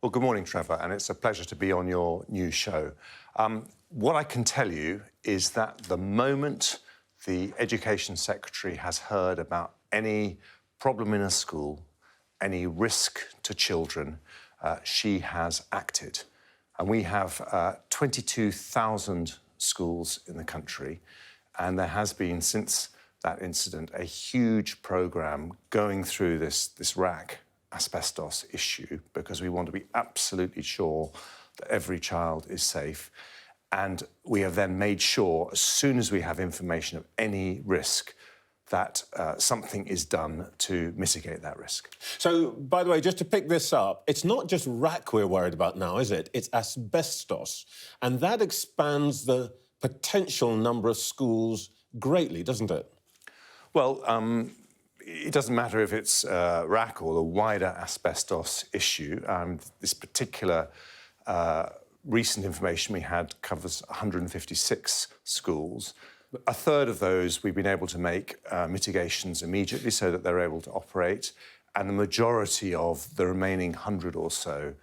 Well, good morning, Trevor, and it's a pleasure to be on your new show. What I can tell you is that the moment the Education Secretary has heard about any problem in a school, any risk to children, she has acted. And we have 22,000 schools in the country, and there has been, since that incident, a huge programme going through this RAAC asbestos issue, because we want to be absolutely sure that every child is safe. And we have then made sure, as soon as we have information of any risk, that something is done to mitigate that risk. So, by the way, just to pick this up, it's not just RAAC we're worried about now, is it? It's asbestos. And that expands the potential number of schools greatly, doesn't it? Well, it doesn't matter if it's RAAC or the wider asbestos issue. This particular recent information we had covers 156 schools. A third of those we've been able to make mitigations immediately so that they're able to operate, and the majority of the remaining 100 or so,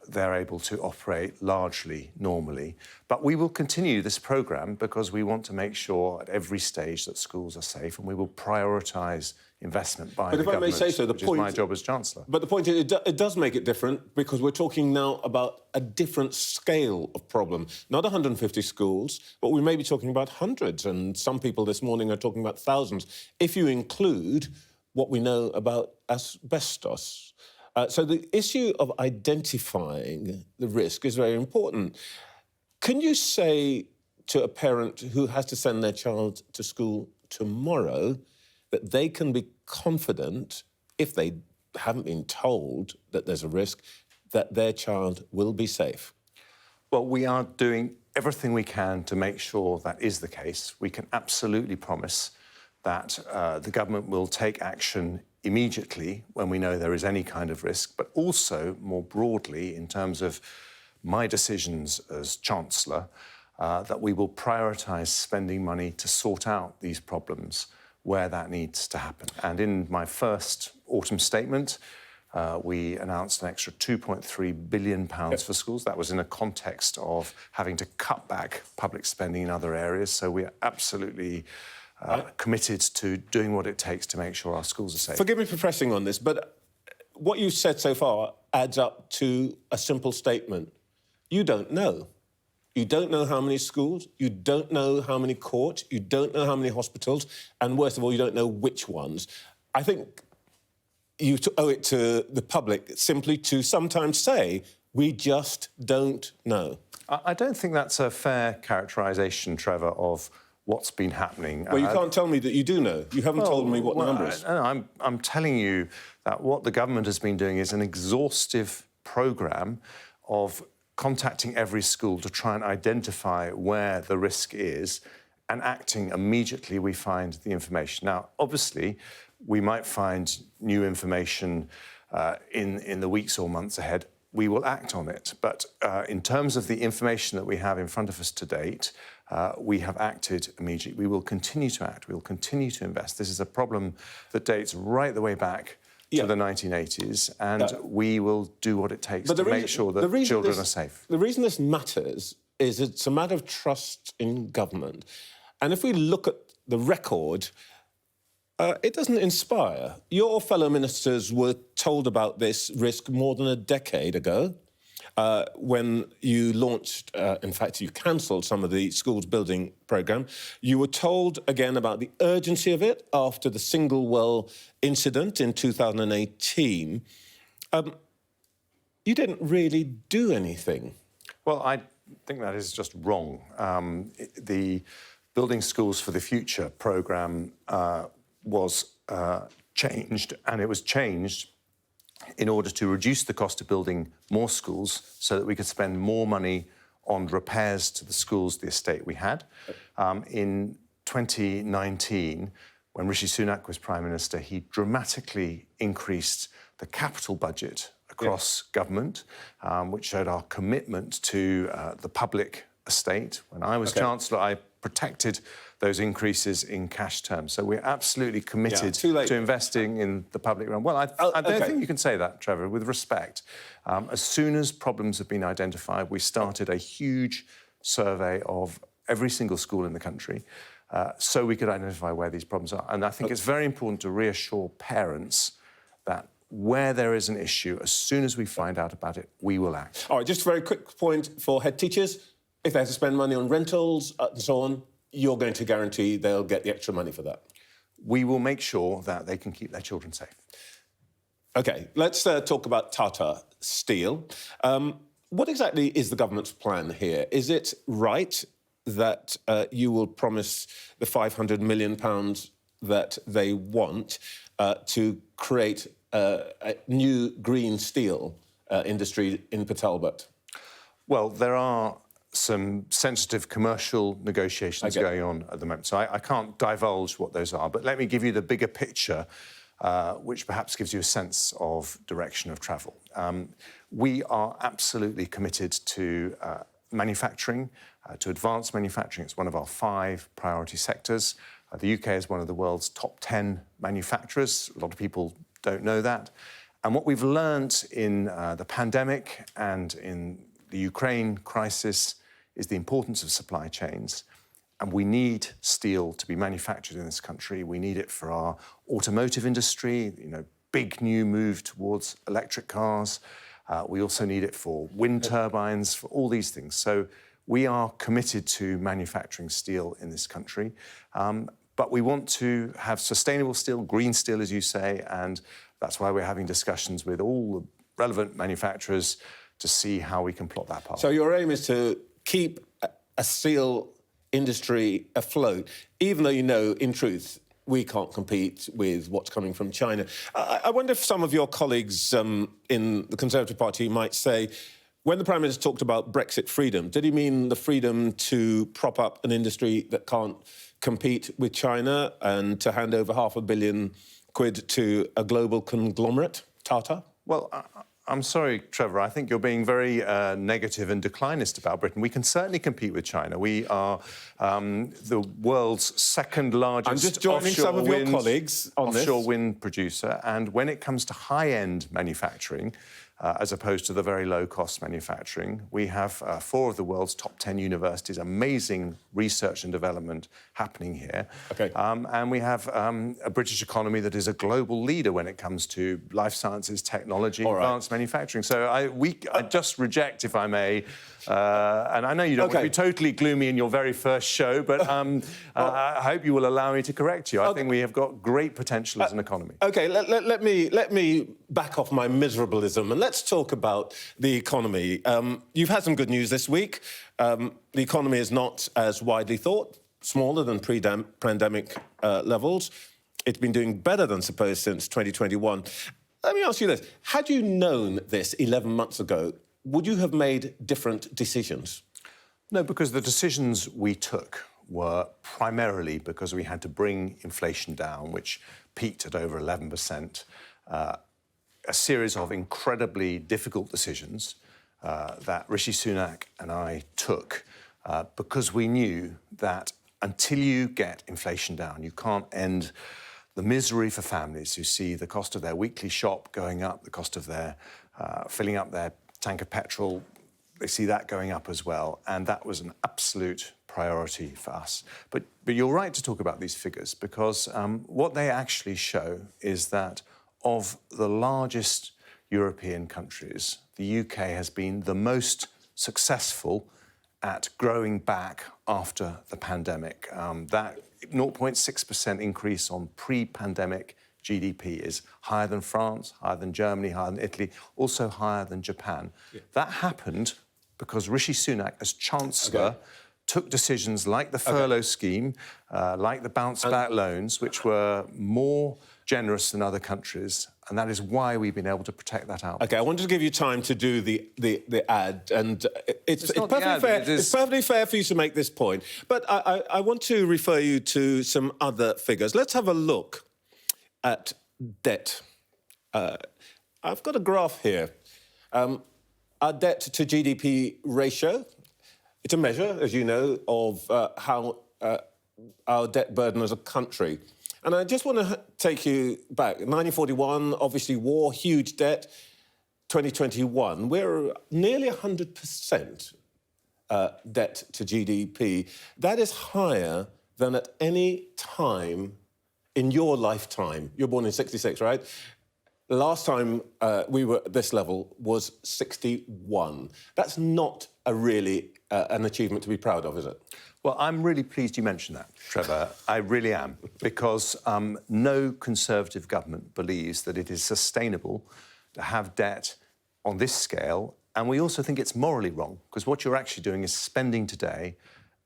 they're able to operate largely normally. But we will continue this programme because we want to make sure at every stage that schools are safe, and we will prioritise investment by the government, but if I may say so, which is my job as Chancellor. But the point is, it does make it different, because we're talking now about a different scale of problem. Not 150 schools, but we may be talking about hundreds, and some people this morning are talking about thousands, if you include what we know about asbestos. So the issue of identifying the risk is very important. Can you say to a parent who has to send their child to school tomorrow that they can be confident, if they haven't been told that there's a risk, that their child will be safe? Well, we are doing everything we can to make sure that is the case. We can absolutely promise that the government will take action immediately when we know there is any kind of risk, but also more broadly in terms of my decisions as Chancellor, that we will prioritise spending money to sort out these problems where that needs to happen. And in my first autumn statement, we announced an extra £2.3 billion for schools. That was in a context of having to cut back public spending in other areas. So we are absolutely committed to doing what it takes to make sure our schools are safe. Forgive me for pressing on this, but what you've said so far adds up to a simple statement. You don't know. You don't know how many schools, you don't know how many courts, you don't know how many hospitals, and worst of all, you don't know which ones. I think you owe it to the public simply to sometimes say, we just don't know. I don't think that's a fair characterisation, Trevor, of what's been happening. Well, you can't tell me that you do know. You haven't told me what the number is. I'm telling you that what the government has been doing is an exhaustive programme of contacting every school to try and identify where the risk is and acting immediately we find the information. Now, obviously, we might find new information in the weeks or months ahead. We will act on it. But in terms of the information that we have in front of us to date, we have acted immediately. We will continue to act. We will continue to invest. This is a problem that dates right the way back to the 1980s, and we will do what it takes to make sure that children are safe. The reason this matters is it's a matter of trust in government. And if we look at the record, it doesn't inspire. Your fellow ministers were told about this risk more than a decade ago, when you launched, in fact, you cancelled some of the schools building programme. You were told again about the urgency of it after the single well incident in 2018. You didn't really do anything. Well, I think that is just wrong. The Building Schools for the Future programme was changed, and it was changed in order to reduce the cost of building more schools so that we could spend more money on repairs to the schools, the estate we had. In 2019, when Rishi Sunak was Prime Minister, he dramatically increased the capital budget across government, which showed our commitment to the public estate. When I was Chancellor, I protected those increases in cash terms. So we're absolutely committed to investing in the public realm. Well, I don't think you can say that, Trevor, with respect. As soon as problems have been identified, we started a huge survey of every single school in the country so we could identify where these problems are. And I think it's very important to reassure parents that where there is an issue, as soon as we find out about it, we will act. All right, just a very quick point for head teachers. If they have to spend money on rentals and so on, you're going to guarantee they'll get the extra money for that? We will make sure that they can keep their children safe. OK, let's talk about Tata Steel. What exactly is the government's plan here? Is it right that you will promise the £500 million that they want to create a new green steel industry in Port Talbot? Well, there are some sensitive commercial negotiations going on at the moment, so I can't divulge what those are, but let me give you the bigger picture, which perhaps gives you a sense of direction of travel. We are absolutely committed to manufacturing, to advanced manufacturing. It's one of our 5 priority sectors. The UK is one of the world's top 10 manufacturers. A lot of people don't know that. And what we've learned in the pandemic and in the Ukraine crisis is the importance of supply chains. And we need steel to be manufactured in this country. We need it for our automotive industry, big new move towards electric cars. We also need it for wind turbines, for all these things. So we are committed to manufacturing steel in this country. But we want to have sustainable steel, green steel, as you say, and that's why we're having discussions with all the relevant manufacturers to see how we can plot that path. So your aim is to keep a steel industry afloat, even though in truth, we can't compete with what's coming from China. I wonder if some of your colleagues in the Conservative Party might say, when the Prime Minister talked about Brexit freedom, did he mean the freedom to prop up an industry that can't compete with China and to hand over £500 million to a global conglomerate, Tata? Well, I'm sorry, Trevor, I think you're being very negative and declinist about Britain. We can certainly compete with China. We are the world's second largest I'm just joining some of your colleagues on this. Offshore wind producer. And when it comes to high-end manufacturing, as opposed to the very low-cost manufacturing, we have 4 of the world's top 10 universities, amazing research and development happening here. And we have a British economy that is a global leader when it comes to life sciences, technology, advanced manufacturing. So I just reject, if I may, and I know you don't want to be totally gloomy in your very first show, but I hope you will allow me to correct you. I think we have got great potential as an economy. OK, let me back off my miserablism and let's talk about the economy. You've had some good news this week. The economy is not as widely thought, smaller than pre-pandemic levels. It's been doing better than supposed since 2021. Let me ask you this. Had you known this 11 months ago, would you have made different decisions? No, because the decisions we took were primarily because we had to bring inflation down, which peaked at over 11%. A series of incredibly difficult decisions that Rishi Sunak and I took because we knew that until you get inflation down, you can't end the misery for families who see the cost of their weekly shop going up, the cost of their filling up their tank of petrol, they see that going up as well. And that was an absolute priority for us. But you're right to talk about these figures because what they actually show is that of the largest European countries, the UK has been the most successful at growing back after the pandemic. That 0.6% increase on pre-pandemic GDP is higher than France, higher than Germany, higher than Italy, also higher than Japan. That happened because Rishi Sunak, as Chancellor, took decisions like the furlough scheme, like the bounce-back loans, which were more generous than other countries, and that is why we've been able to protect that out. OK, I wanted to give you time to do the ad, and it's perfectly fair. It's perfectly fair for you to make this point, but I want to refer you to some other figures. Let's have a look at debt. I've got a graph here. Our debt to GDP ratio, it's a measure, as you know, of how our debt burden as a country. And I just want to take you back. 1941, obviously war, huge debt. 2021, we're nearly 100% debt to GDP. That is higher than at any time in your lifetime. You're born in 66, right? The last time we were at this level was 61. That's not a really an achievement to be proud of, is it? Well, I'm really pleased you mentioned that, Trevor. I really am, because no Conservative government believes that it is sustainable to have debt on this scale, and we also think it's morally wrong, because what you're actually doing is spending today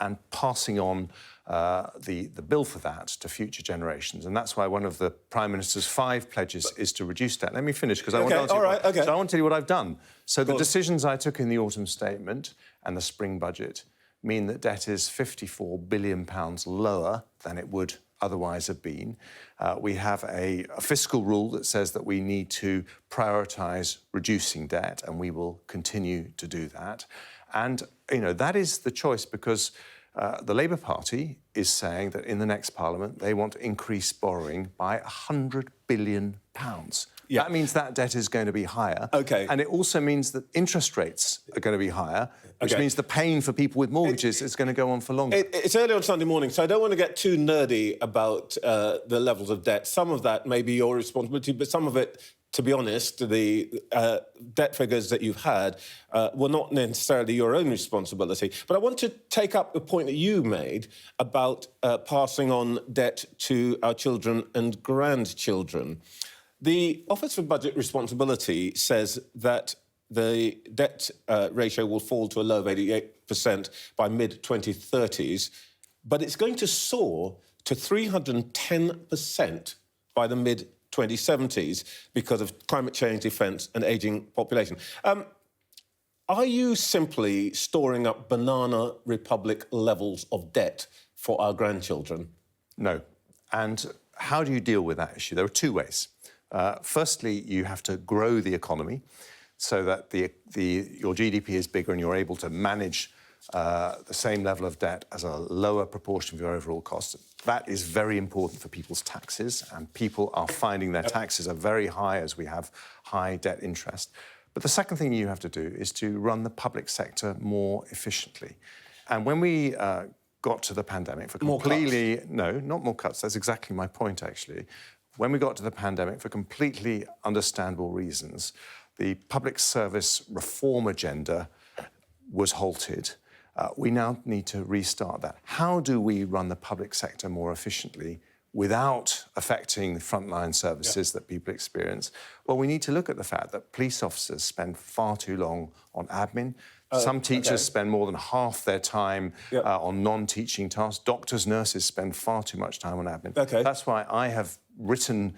and passing on the bill for that to future generations. And that's why one of the Prime Minister's 5 pledges is to reduce debt. Let me finish, because I want to answer So I want to tell you what I've done. So the decisions I took in the autumn statement and the spring budget mean that debt is £54 billion lower than it would otherwise have been. We have a fiscal rule that says that we need to prioritise reducing debt, and we will continue to do that. And, you know, that is the choice, because the Labour Party is saying that in the next Parliament they want to increase borrowing by £100 billion. Yeah. That means that debt is going to be higher. OK. And it also means that interest rates are going to be higher, which means the pain for people with mortgages is going to go on for longer. It's early on Sunday morning, so I don't want to get too nerdy about the levels of debt. Some of that may be your responsibility, but some of it, to be honest, the debt figures that you've had were not necessarily your own responsibility. But I want to take up the point that you made about passing on debt to our children and grandchildren. The Office for Budget Responsibility says that the debt ratio will fall to a low of 88% by mid-2030s, but it's going to soar to 310% by the mid-2070s because of climate change, defence and ageing population. Are you simply storing up banana republic levels of debt for our grandchildren? No. And how do you deal with that issue? There are 2 ways. Firstly, you have to grow the economy so that your GDP is bigger and you're able to manage the same level of debt as a lower proportion of your overall costs. That is very important for people's taxes, and people are finding their taxes are very high as we have high debt interest. But the second thing you have to do is to run the public sector more efficiently. And when we got to the pandemic for completely... No, not more cuts. That's exactly my point, actually. When we got to the pandemic, for completely understandable reasons, the public service reform agenda was halted. We now need to restart that. How do we run the public sector more efficiently without affecting the frontline services that people experience? Well, we need to look at the fact that police officers spend far too long on admin. Some teachers spend more than half their time on non-teaching tasks. Doctors, nurses spend far too much time on admin. That's why I have written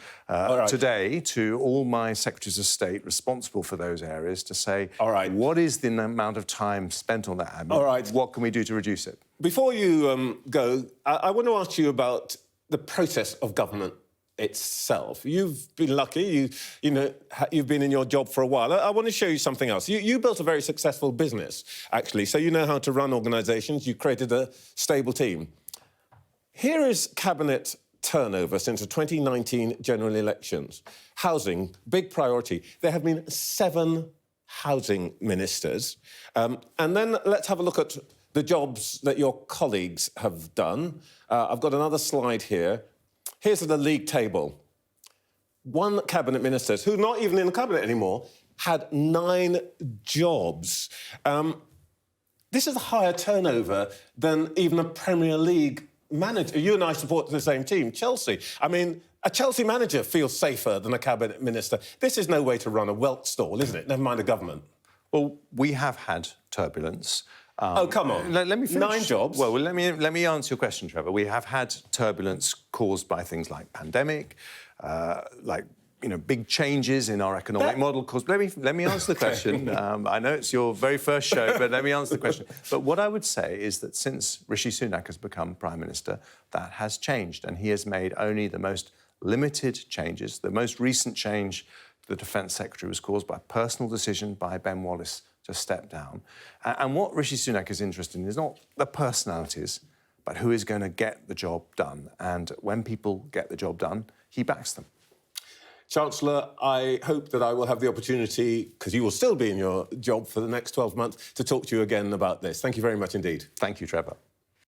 today to all my secretaries of state responsible for those areas to say, what is the amount of time spent on that admin? What can we do to reduce it? Before you go, I want to ask you about the process of government itself. You've been lucky, you've been in your job for a while. I want to show you something else. You built a very successful business, actually, so you know how to run organisations. You created a stable team. Here is Cabinet turnover since the 2019 general elections. Housing, big priority. There have been 7 housing ministers. And then let's have a look at the jobs that your colleagues have done. I've got another slide here. Here's the league table. 1 cabinet minister, who's not even in the cabinet anymore, had 9 jobs. This is a higher turnover than even a Premier League manager. You and I support the same team, Chelsea. I mean, a Chelsea manager feels safer than a cabinet minister. This is no way to run a whelk stall, isn't it? Never mind a government. Well, we have had turbulence. Oh, come on. Let me finish. 9 jobs? Well, let me answer your question, Trevor. We have had turbulence caused by things like pandemic, big changes in our economic model. Let me answer the question. I know it's your very first show, but let me answer the question. But what I would say is that since Rishi Sunak has become Prime Minister, that has changed, and he has made only the most limited changes. The most recent change to the Defence Secretary was caused by a personal decision by Ben Wallace to step down. And what Rishi Sunak is interested in is not the personalities, but who is going to get the job done. And when people get the job done, he backs them. Chancellor, I hope that I will have the opportunity, because you will still be in your job for the next 12 months, to talk to you again about this. Thank you very much indeed. Thank you, Trevor.